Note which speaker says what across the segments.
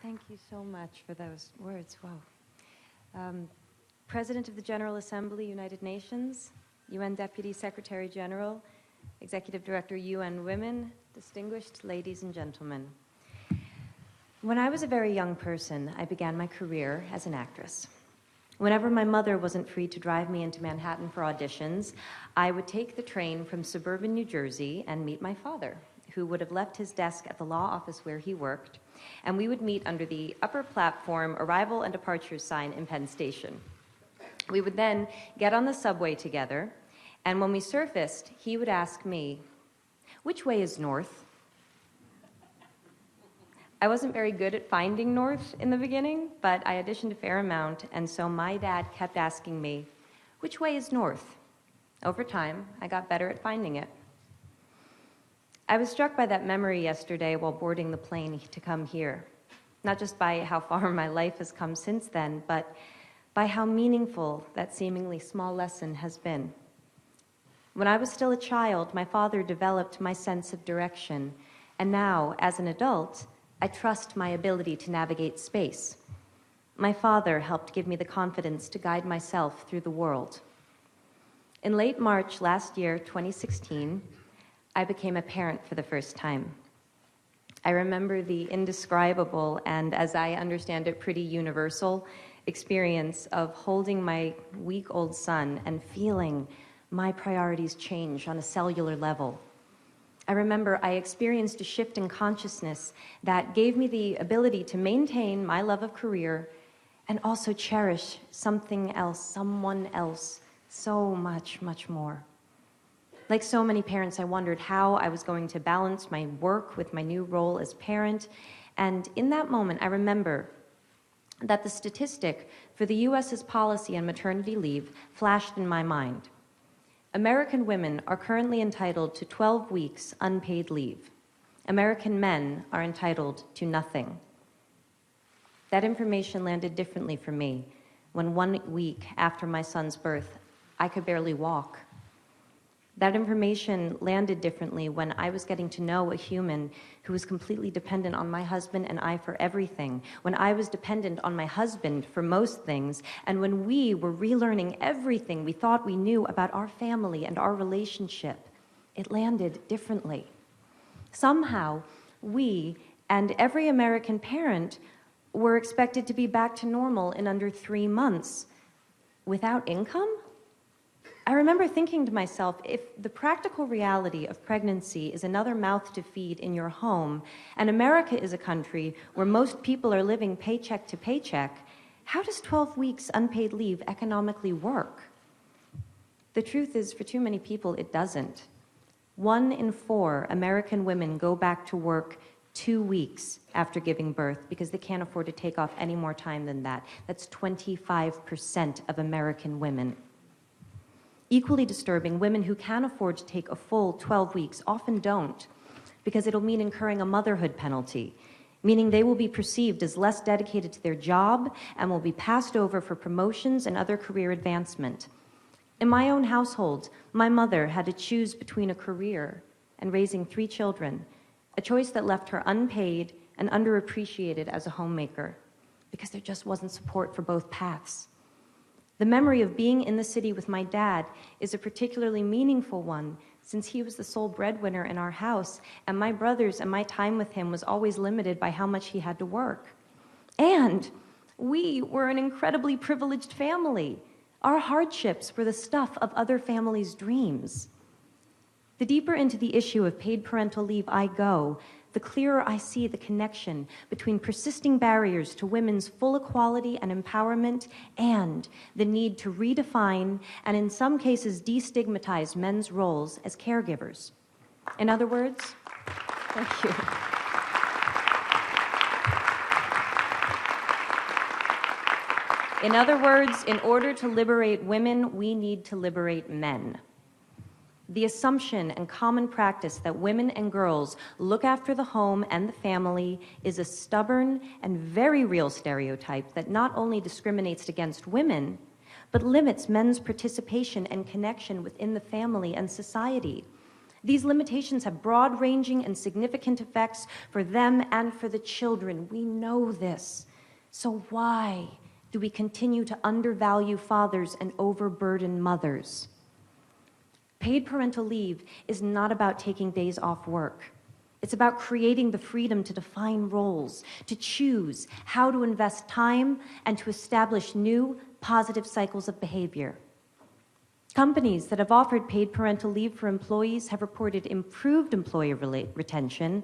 Speaker 1: Thank you so much for those words. Wow. President of the General Assembly, United Nations, UN Deputy Secretary General, Executive Director, UN Women, distinguished ladies and gentlemen. When I was a very young person, I began my career as an actress. Whenever my mother wasn't free to drive me into Manhattan for auditions, I would take the train from suburban New Jersey and meet my father, who would have left his desk at the law office where he worked, and we would meet under the upper platform arrival and departure sign in Penn Station. We would then get on the subway together, and when we surfaced, he would ask me, "Which way is north?" I wasn't very good at finding north in the beginning, but I auditioned a fair amount, and so my dad kept asking me, "Which way is north?" Over time, I got better at finding it. I was struck by that memory yesterday while boarding the plane to come here, not just by how far my life has come since then, but by how meaningful that seemingly small lesson has been. When I was still a child, my father developed my sense of direction, and now, as an adult, I trust my ability to navigate space. My father helped give me the confidence to guide myself through the world. In late March last year, 2016, I became a parent for the first time. I remember the indescribable and, as I understand it, pretty universal experience of holding my week-old son and feeling my priorities change on a cellular level. I remember I experienced a shift in consciousness that gave me the ability to maintain my love of career and also cherish something else, someone else, so much, much more. Like so many parents, I wondered how I was going to balance my work with my new role as parent. And in that moment, I remember that the statistic for the US's policy on maternity leave flashed in my mind. American women are currently entitled to 12 weeks unpaid leave. American men are entitled to nothing. That information landed differently for me when 1 week after my son's birth, I could barely walk. That information landed differently when I was getting to know a human who was completely dependent on my husband and I for everything, when I was dependent on my husband for most things, and when we were relearning everything we thought we knew about our family and our relationship. It landed differently. Somehow, we and every American parent were expected to be back to normal in under 3 months. Without income? I remember thinking to myself, if the practical reality of pregnancy is another mouth to feed in your home, and America is a country where most people are living paycheck to paycheck, how does 12 weeks unpaid leave economically work? The truth is, for too many people, it doesn't. 1 in 4 American women go back to work 2 weeks after giving birth because they can't afford to take off any more time than that. That's 25% of American women. Equally disturbing, women who can afford to take a full 12 weeks often don't, because it'll mean incurring a motherhood penalty, meaning they will be perceived as less dedicated to their job and will be passed over for promotions and other career advancement. In my own household, my mother had to choose between a career and raising 3 children, a choice that left her unpaid and underappreciated as a homemaker, because there just wasn't support for both paths. The memory of being in the city with my dad is a particularly meaningful one, since he was the sole breadwinner in our house, and my brothers and my time with him was always limited by how much he had to work. And we were an incredibly privileged family. Our hardships were the stuff of other families' dreams. The deeper into the issue of paid parental leave I go, the clearer I see the connection between persisting barriers to women's full equality and empowerment and the need to redefine and in some cases destigmatize men's roles as caregivers. In other words, thank you. In other words, in order to liberate women, we need to liberate men. The assumption and common practice that women and girls look after the home and the family is a stubborn and very real stereotype that not only discriminates against women, but limits men's participation and connection within the family and society. These limitations have broad-ranging and significant effects for them and for the children. We know this. So why do we continue to undervalue fathers and overburden mothers? Paid parental leave is not about taking days off work. It's about creating the freedom to define roles, to choose how to invest time, and to establish new, positive cycles of behavior. Companies that have offered paid parental leave for employees have reported improved employee retention,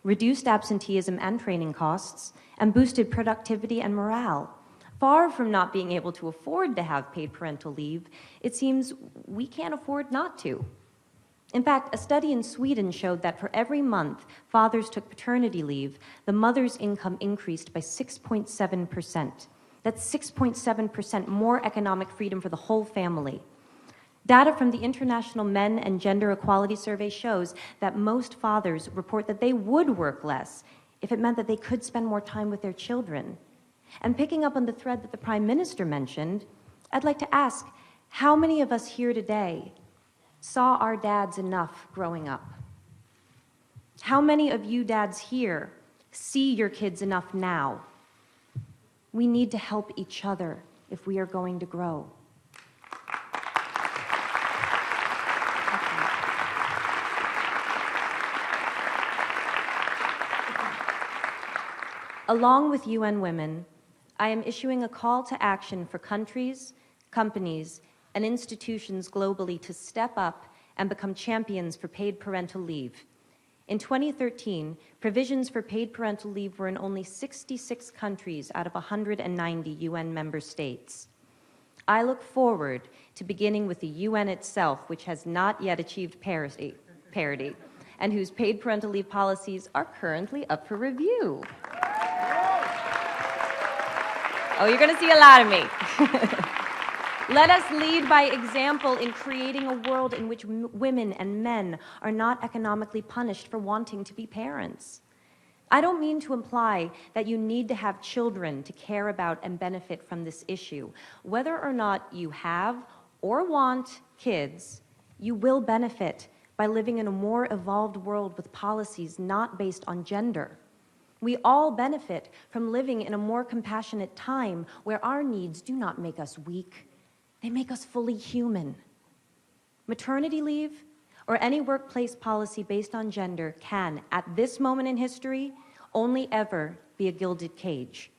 Speaker 1: reduced absenteeism and training costs, and boosted productivity and morale. Far from not being able to afford to have paid parental leave, it seems we can't afford not to. In fact, a study in Sweden showed that for every month fathers took paternity leave, the mother's income increased by 6.7%. That's 6.7% more economic freedom for the whole family. Data from the International Men and Gender Equality Survey shows that most fathers report that they would work less if it meant that they could spend more time with their children. And picking up on the thread that the Prime Minister mentioned, I'd like to ask, how many of us here today saw our dads enough growing up? How many of you dads here see your kids enough now? We need to help each other if we are going to grow. Along with UN Women, I am issuing a call to action for countries, companies, and institutions globally to step up and become champions for paid parental leave. In 2013, provisions for paid parental leave were in only 66 countries out of 190 UN member states. I look forward to beginning with the UN itself, which has not yet achieved parity, and whose paid parental leave policies are currently up for review. Oh, you're going to see a lot of me. Let us lead by example in creating a world in which women and men are not economically punished for wanting to be parents. I don't mean to imply that you need to have children to care about and benefit from this issue. Whether or not you have or want kids, you will benefit by living in a more evolved world with policies not based on gender. We all benefit from living in a more compassionate time where our needs do not make us weak. They make us fully human. Maternity leave or any workplace policy based on gender can, at this moment in history, only ever be a gilded cage.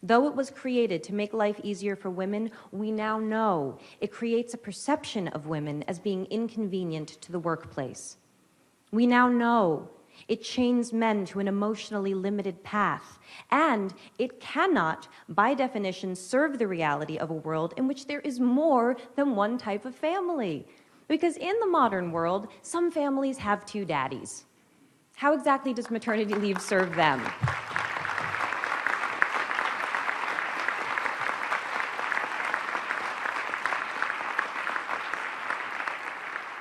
Speaker 1: Though it was created to make life easier for women, we now know it creates a perception of women as being inconvenient to the workplace. We now know it chains men to an emotionally limited path, and it cannot, by definition, serve the reality of a world in which there is more than one type of family. Because in the modern world, some families have two daddies. How exactly does maternity leave serve them?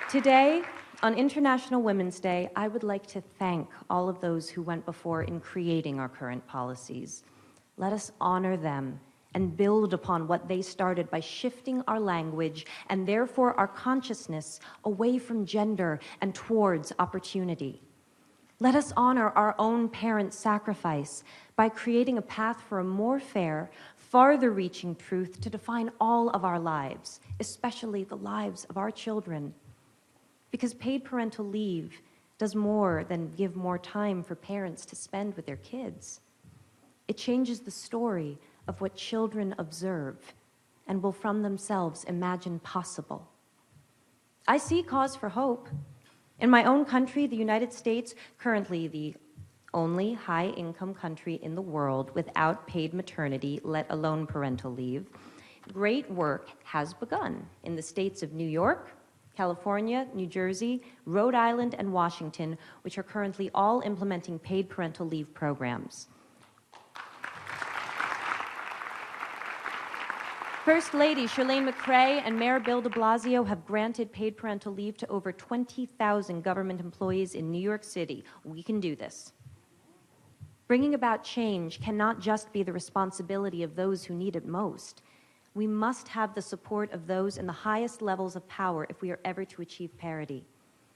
Speaker 1: Today, on International Women's Day, I would like to thank all of those who went before in creating our current policies. Let us honor them and build upon what they started by shifting our language and therefore our consciousness away from gender and towards opportunity. Let us honor our own parents' sacrifice by creating a path for a more fair, farther-reaching truth to define all of our lives, especially the lives of our children. Because paid parental leave does more than give more time for parents to spend with their kids. It changes the story of what children observe and will from themselves imagine possible. I see cause for hope. In my own country, the United States, currently the only high-income country in the world without paid maternity, let alone parental leave, great work has begun in the states of New York, California, New Jersey, Rhode Island, and Washington, which are currently all implementing paid parental leave programs. First Lady Chirlane McCray and Mayor Bill de Blasio have granted paid parental leave to over 20,000 government employees in New York City. We can do this. Bringing about change cannot just be the responsibility of those who need it most. We must have the support of those in the highest levels of power if we are ever to achieve parity.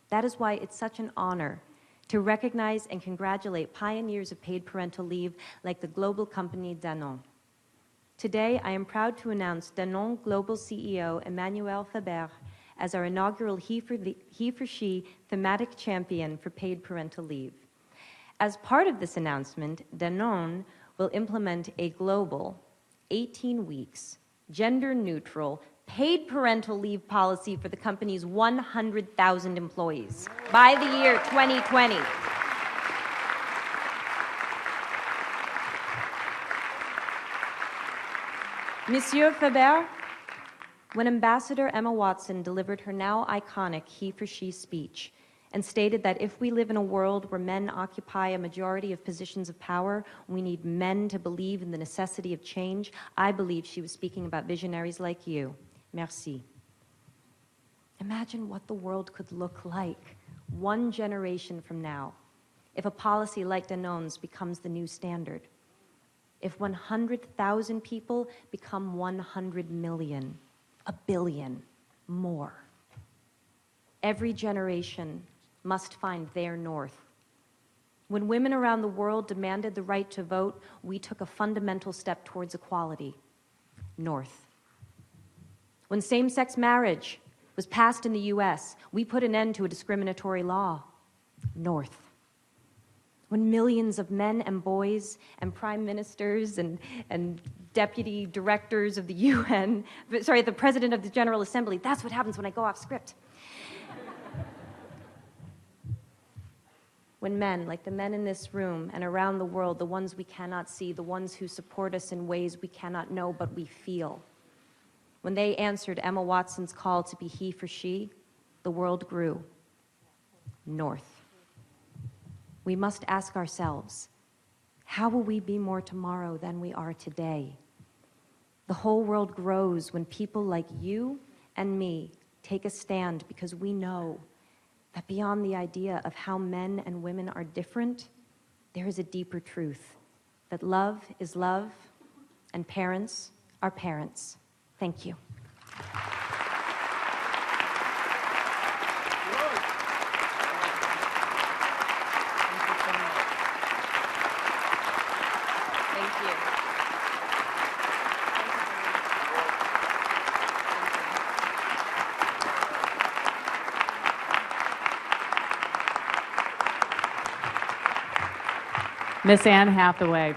Speaker 1: That is why it's such an honor to recognize and congratulate pioneers of paid parental leave like the global company Danone. Today, I am proud to announce Danone Global CEO Emmanuel Faber as our inaugural He for She thematic champion for paid parental leave. As part of this announcement, Danone will implement a global 18 weeks, gender-neutral, paid parental leave policy for the company's 100,000 employees by the year 2020. Monsieur Faber, when Ambassador Emma Watson delivered her now iconic He for She speech and stated that if we live in a world where men occupy a majority of positions of power, we need men to believe in the necessity of change, I believe she was speaking about visionaries like you. Merci. Imagine what the world could look like 1 generation from now if a policy like Danone's becomes the new standard. If 100,000 people become 100 million, 1 billion more. Every generation must find their north. When women around the world demanded the right to vote, we took a fundamental step towards equality. North. When same-sex marriage was passed in the US, we put an end to a discriminatory law. North. When millions of men and boys and prime ministers and deputy directors of the UN, sorry, the president of the General Assembly, that's what happens when I go off script. When men, like the men in this room and around the world, the ones we cannot see, the ones who support us in ways we cannot know but we feel, when they answered Emma Watson's call to be he for she, the world grew. North. We must ask ourselves, how will we be more tomorrow than we are today? The whole world grows when people like you and me take a stand because we know that beyond the idea of how men and women are different, there is a deeper truth, that love is love and parents are parents. Thank you.
Speaker 2: Miss Anne Hathaway.